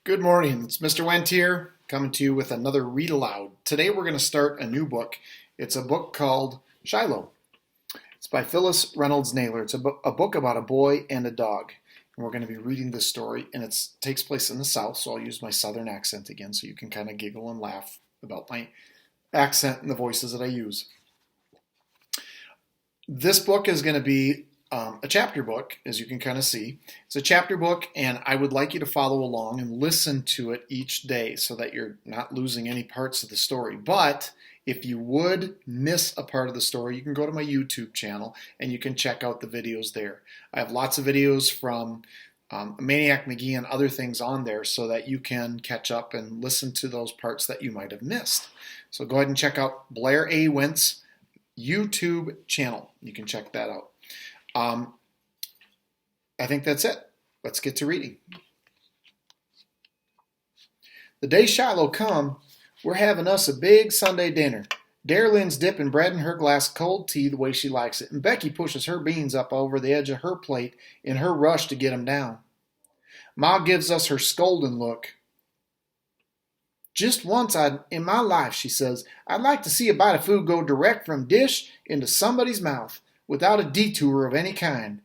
Good morning. It's Mr. Wendt here, coming to you with another read aloud. Today we're going to start a new book. It's a book called Shiloh. It's by Phyllis, Reynolds, Naylor. It's a book about a boy and a dog. And we're going to be reading this story, and it takes place in the South, so I'll use my Southern accent again so you can kind of giggle and laugh about my accent and the voices that I use. This book is going to be a chapter book, as you can kind of see. It's a chapter book, and I would like you to follow along and listen to it each day so that you're not losing any parts of the story. But if you would miss a part of the story, you can go to my YouTube channel and you can check out the videos there. I have lots of videos from Maniac McGee and other things on there so that you can catch up and listen to those parts that you might have missed. So go ahead and check out Blair A. Wendt's YouTube channel. You can check that out. I think that's it. Let's get to reading. The day Shiloh come, we're having us a big Sunday dinner. Darlene's dipping bread in her glass of cold tea the way she likes it, and Becky pushes her beans up over the edge of her plate in her rush to get 'em down. Ma gives us her scolding look. Just once in my life, she says, I'd like to see a bite of food go direct from dish into somebody's mouth, without a detour of any kind.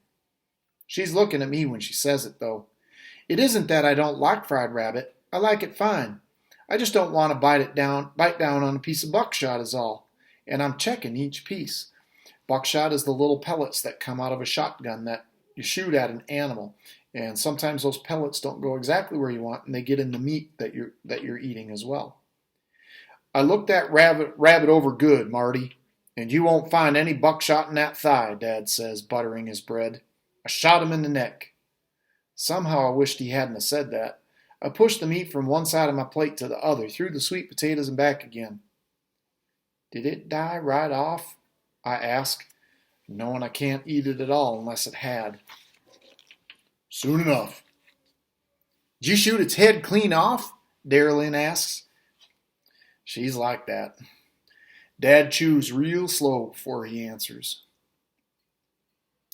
She's looking at me when she says it, though. It isn't that I don't like fried rabbit. I like it fine. I just don't want to bite down on a piece of buckshot is all. And I'm checking each piece. Buckshot is the little pellets that come out of a shotgun that you shoot at an animal. And sometimes those pellets don't go exactly where you want, and they get in the meat that you're eating as well. I looked that rabbit over good, Marty. And you won't find any buckshot in that thigh, Dad says, buttering his bread. I shot him in the neck. Somehow I wished he hadn't said that. I pushed the meat from one side of my plate to the other, threw the sweet potatoes and back again. Did it die right off? I asked, knowing I can't eat it at all unless it had. Soon enough. Did you shoot its head clean off? Darlene asks. She's like that. Dad chews real slow before he answers.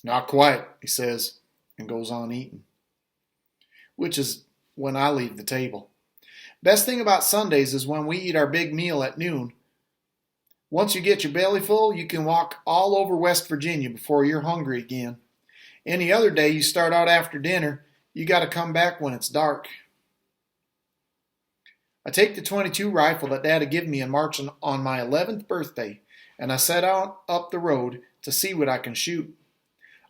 Not quite, he says, and goes on eating. Which is when I leave the table. Best thing about Sundays is when we eat our big meal at noon. Once you get your belly full, you can walk all over West Virginia before you're hungry again. Any other day you start out after dinner, you got to come back when it's dark. I take the .22 rifle that Dad had given me in March on my 11th birthday, and I set out up the road to see what I can shoot.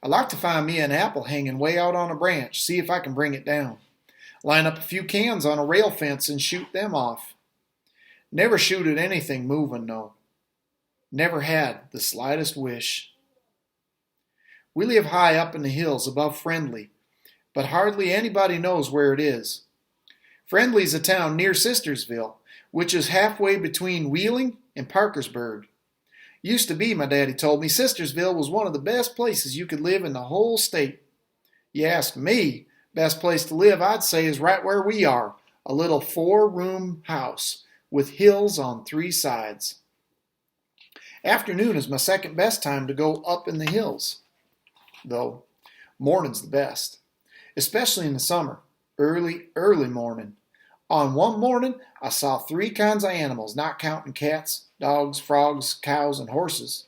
I like to find me an apple hanging way out on a branch, see if I can bring it down. Line up a few cans on a rail fence and shoot them off. Never shoot at anything moving, though. Never had the slightest wish. We live high up in the hills above Friendly, but hardly anybody knows where it is. Friendly's a town near Sistersville, which is halfway between Wheeling and Parkersburg. Used to be, my daddy told me, Sistersville was one of the best places you could live in the whole state. You ask me, best place to live, I'd say is right where we are, a little 4-room house with hills on 3 sides. Afternoon is my second best time to go up in the hills, though morning's the best, especially in the summer, early morning. On one morning, I saw 3 kinds of animals, not counting cats, dogs, frogs, cows, and horses.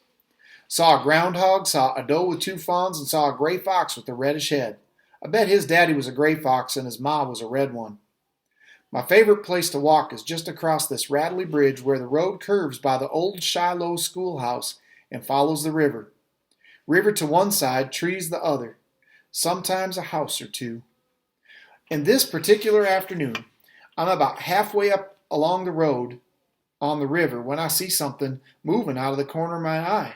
Saw a groundhog, saw a doe with 2 fawns, and saw a gray fox with a reddish head. I bet his daddy was a gray fox and his ma was a red one. My favorite place to walk is just across this rattly bridge where the road curves by the old Shiloh schoolhouse and follows the river. River to one side, trees the other. Sometimes a house or two. And this particular afternoon, I'm about halfway up along the road on the river when I see something moving out of the corner of my eye.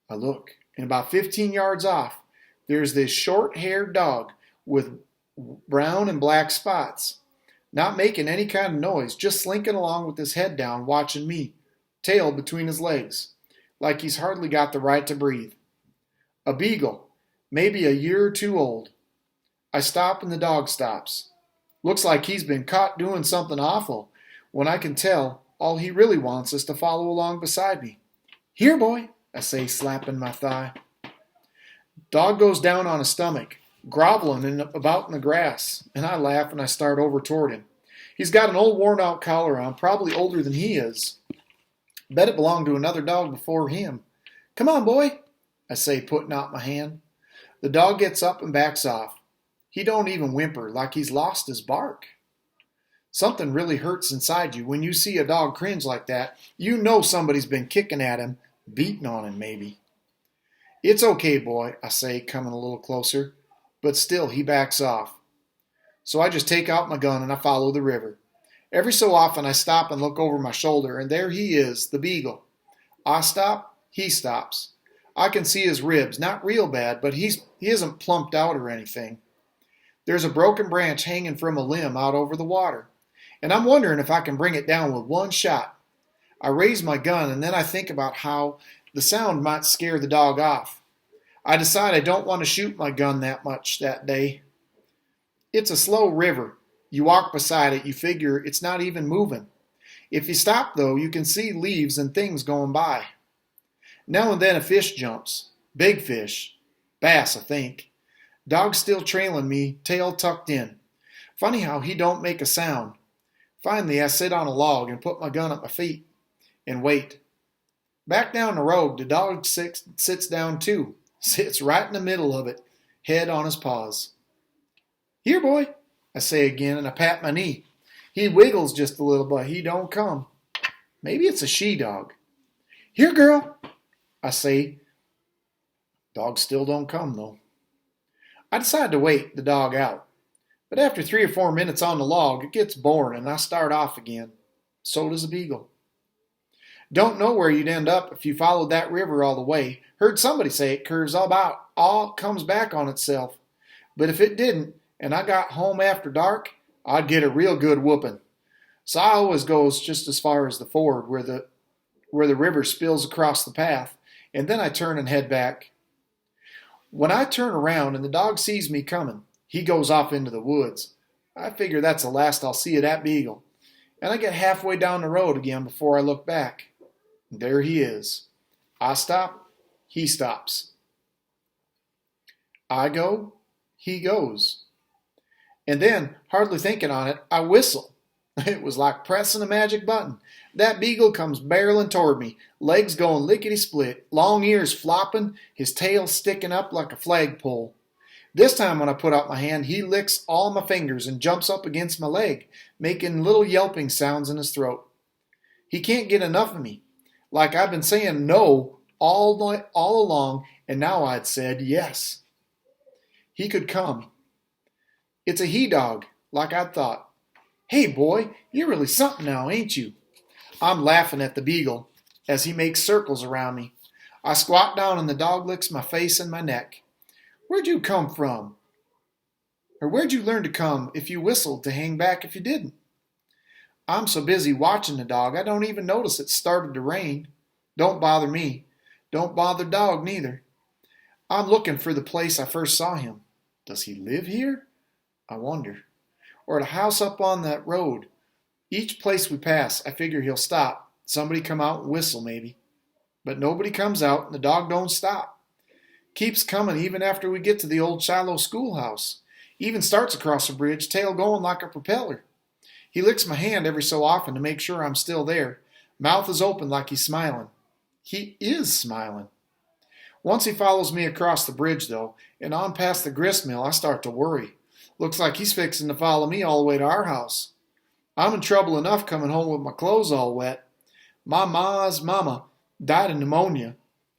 I look, and about 15 yards off, there's this short-haired dog with brown and black spots, not making any kind of noise, just slinking along with his head down, watching me, tail between his legs, like he's hardly got the right to breathe. A beagle, maybe a year or 2 old. I stop and the dog stops. Looks like he's been caught doing something awful, when I can tell all he really wants is to follow along beside me. Here, boy, I say, slapping my thigh. Dog goes down on his stomach, groveling about in the grass, and I laugh and I start over toward him. He's got an old worn out collar on, probably older than he is. Bet it belonged to another dog before him. Come on, boy, I say, putting out my hand. The dog gets up and backs off. He don't even whimper, like he's lost his bark. Something really hurts inside you when you see a dog cringe like that. You know somebody's been kicking at him, beating on him maybe. It's okay, boy, I say, coming a little closer, but still he backs off. So I just take out my gun and I follow the river. Every so often I stop and look over my shoulder, and there he is, the beagle. I stop, he stops. I can see his ribs, not real bad, but he isn't plumped out or anything. There's a broken branch hanging from a limb out over the water, and I'm wondering if I can bring it down with one shot. I raise my gun, and then I think about how the sound might scare the dog off. I decide I don't want to shoot my gun that much that day. It's a slow river. You walk beside it, you figure it's not even moving. If you stop, though, you can see leaves and things going by. Now and then a fish jumps. Big fish. Bass, I think. Dog's still trailing me, tail tucked in. Funny how he don't make a sound. Finally, I sit on a log and put my gun at my feet and wait. Back down the road, the dog sits down too. Sits right in the middle of it, head on his paws. Here, boy, I say again, and I pat my knee. He wiggles just a little, but he don't come. Maybe it's a she-dog. Here, girl, I say. Dog still don't come, though. I decide to wait the dog out. But after 3 or 4 minutes on the log, it gets boring, and I start off again. So does a beagle. Don't know where you'd end up if you followed that river all the way. Heard somebody say it curves all comes back on itself. But if it didn't, and I got home after dark, I'd get a real good whooping. So I always goes just as far as the ford where the river spills across the path, and then I turn and head back. When I turn around and the dog sees me coming, he goes off into the woods. I figure that's the last I'll see of that beagle. And I get halfway down the road again before I look back. And there he is. I stop, he stops. I go, he goes. And then, hardly thinking on it, I whistle. It was like pressing a magic button. That beagle comes barreling toward me, legs going lickety-split, long ears flopping, his tail sticking up like a flagpole. This time when I put out my hand, he licks all my fingers and jumps up against my leg, making little yelping sounds in his throat. He can't get enough of me. Like I've been saying no all along, and now I'd said yes. He could come. It's a he-dog, like I thought. Hey, boy, you're really something now, ain't you? I'm laughing at the beagle as he makes circles around me. I squat down and the dog licks my face and my neck. Where'd you come from? Or where'd you learn to come if you whistled to hang back if you didn't? I'm so busy watching the dog I don't even notice it started to rain. Don't bother me. Don't bother dog neither. I'm looking for the place I first saw him. Does he live here? I wonder. Or the house up on that road. Each place we pass, I figure he'll stop. Somebody come out and whistle maybe. But nobody comes out and the dog don't stop. Keeps coming even after we get to the old Shiloh schoolhouse. Even starts across the bridge, tail going like a propeller. He licks my hand every so often to make sure I'm still there. Mouth is open like he's smiling. He is smiling. Once he follows me across the bridge, though, and on past the grist mill, I start to worry. Looks like he's fixing to follow me all the way to our house. I'm in trouble enough coming home with my clothes all wet. My ma's mama died of pneumonia,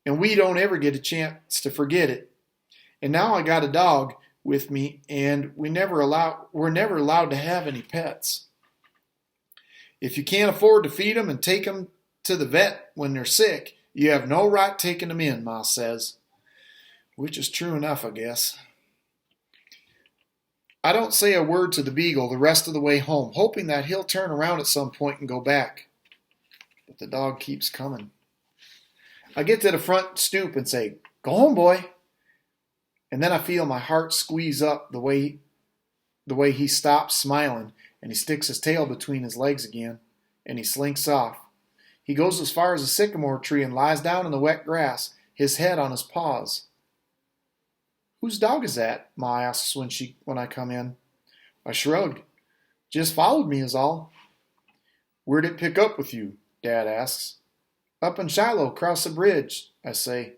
and we don't ever get a chance to forget it. And now I got a dog with me, and we're never allowed to have any pets. If you can't afford to feed them and take them to the vet when they're sick, you have no right taking them in, Ma says. Which is true enough, I guess. I don't say a word to the beagle the rest of the way home, hoping that he'll turn around at some point and go back. But the dog keeps coming. I get to the front stoop and say, "Go home, boy." And then I feel my heart squeeze up the way he stops smiling, and he sticks his tail between his legs again, and he slinks off. He goes as far as a sycamore tree and lies down in the wet grass, his head on his paws. Whose dog is that? Ma asks when I come in. I shrug. Just followed me is all. Where'd it pick up with you? Dad asks. Up in Shiloh, across the bridge, I say.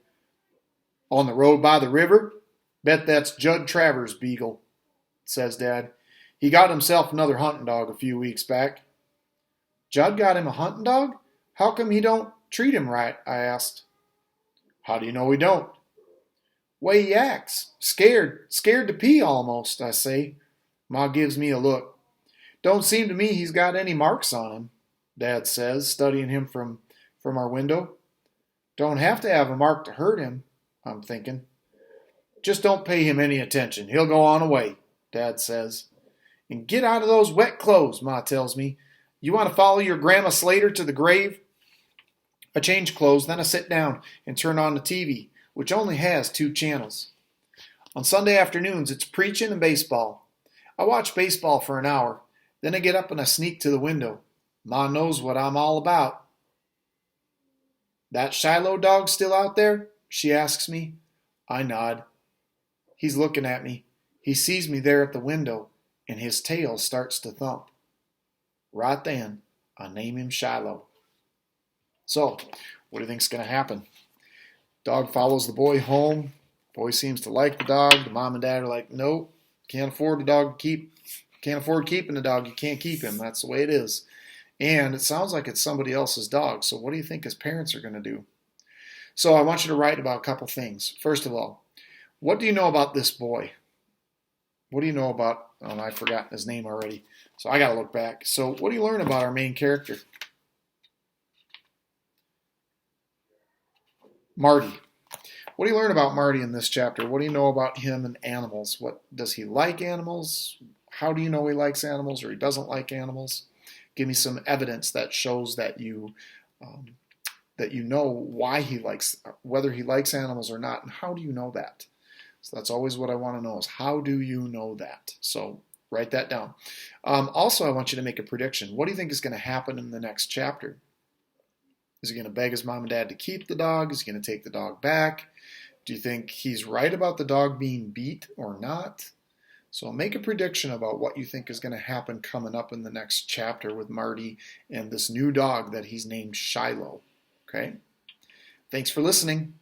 On the road by the river? Bet that's Judd Travers' beagle, says Dad. He got himself another hunting dog a few weeks back. Judd got him a hunting dog? How come he don't treat him right? I asked. How do you know he don't? Way he acts. Scared to pee almost, I say. Ma gives me a look. Don't seem to me he's got any marks on him, Dad says, studying him from our window. Don't have to have a mark to hurt him, I'm thinking. Just don't pay him any attention. He'll go on away, Dad says. And get out of those wet clothes, Ma tells me. You want to follow your Grandma Slater to the grave? I change clothes, then I sit down and turn on the TV, which only has 2 channels. On Sunday afternoons, it's preaching and baseball. I watch baseball for an hour, then I get up and I sneak to the window. Ma knows what I'm all about. That Shiloh dog still out there? She asks me. I nod. He's looking at me. He sees me there at the window, and his tail starts to thump. Right then, I name him Shiloh. So, what do you think's going to happen? Dog follows the boy home. Boy seems to like the dog. The mom and dad are like, nope, can't afford keeping the dog. You can't keep him. That's the way it is. And it sounds like it's somebody else's dog. So what do you think his parents are going to do? So I want you to write about a couple things. First of all, what do you know about this boy? What do you know about, I've forgotten his name already. So I got to look back. So what do you learn about our main character? Marty. What do you learn about Marty in this chapter? What do you know about him and animals? What does he like animals? How do you know he likes animals or he doesn't like animals? Give me some evidence that shows that you know why he likes, whether he likes animals or not, and how do you know that? So that's always what I want to know is how do you know that? So write that down. Also, I want you to make a prediction. What do you think is going to happen in the next chapter? Is he going to beg his mom and dad to keep the dog? Is he going to take the dog back? Do you think he's right about the dog being beat or not? So make a prediction about what you think is going to happen coming up in the next chapter with Marty and this new dog that he's named Shiloh. Okay? Thanks for listening.